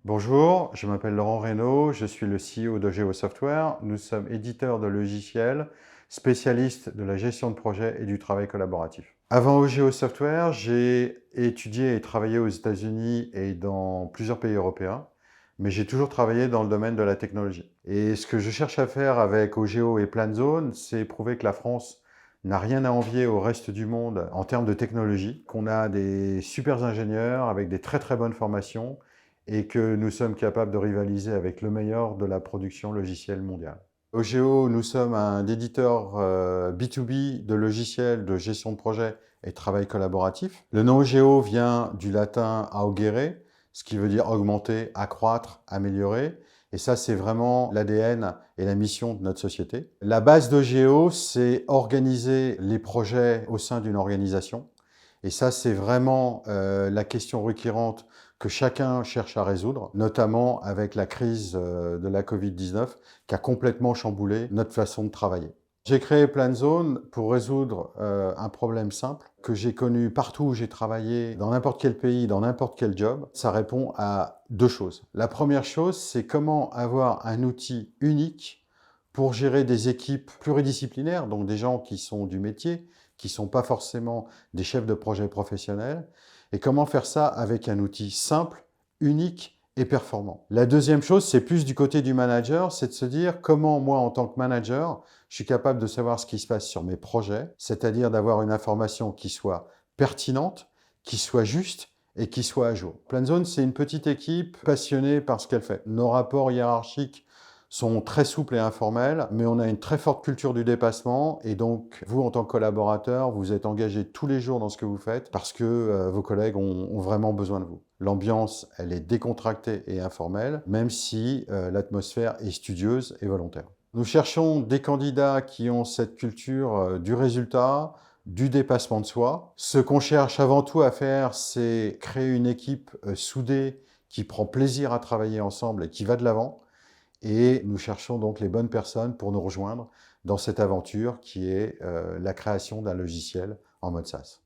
Bonjour, je m'appelle Laurent Reynaud, je suis le CEO d'Ogeo Software. Nous sommes éditeurs de logiciels, spécialistes de la gestion de projet et du travail collaboratif. Avant Ogeo Software, j'ai étudié et travaillé aux États-Unis et dans plusieurs pays européens, mais j'ai toujours travaillé dans le domaine de la technologie. Et ce que je cherche à faire avec Ogeo et PlanZone, c'est prouver que la France n'a rien à envier au reste du monde en termes de technologie, qu'on a des super ingénieurs avec des très bonnes formations et que nous sommes capables de rivaliser avec le meilleur de la production logicielle mondiale. Ogeo, nous sommes un éditeur B2B de logiciels de gestion de projet et de travail collaboratif. Le nom Ogeo vient du latin augere, ce qui veut dire augmenter, accroître, améliorer. Et ça, c'est vraiment l'ADN et la mission de notre société. La base d'Ogeo, c'est organiser les projets au sein d'une organisation. Et ça, c'est vraiment la question récurrente que chacun cherche à résoudre, notamment avec la crise de la Covid-19 qui a complètement chamboulé notre façon de travailler. J'ai créé PlanZone pour résoudre un problème simple que j'ai connu partout où j'ai travaillé, dans n'importe quel pays, dans n'importe quel job. Ça répond à deux choses. La première chose, c'est comment avoir un outil unique pour gérer des équipes pluridisciplinaires, donc des gens qui sont du métier, qui ne sont pas forcément des chefs de projet professionnels, et comment faire ça avec un outil simple, unique et performant. La deuxième chose, c'est plus du côté du manager, c'est de se dire comment moi, en tant que manager, je suis capable de savoir ce qui se passe sur mes projets, c'est-à-dire d'avoir une information qui soit pertinente, qui soit juste et qui soit à jour. PlanZone, c'est une petite équipe passionnée par ce qu'elle fait. Nos rapports hiérarchiques sont très souples et informels, mais on a une très forte culture du dépassement et donc vous, en tant que collaborateur, vous êtes engagé tous les jours dans ce que vous faites parce que vos collègues ont vraiment besoin de vous. L'ambiance, elle est décontractée et informelle, même si l'atmosphère est studieuse et volontaire. Nous cherchons des candidats qui ont cette culture du résultat, du dépassement de soi. Ce qu'on cherche avant tout à faire, c'est créer une équipe soudée qui prend plaisir à travailler ensemble et qui va de l'avant. Et nous cherchons donc les bonnes personnes pour nous rejoindre dans cette aventure qui est la création d'un logiciel en mode SaaS.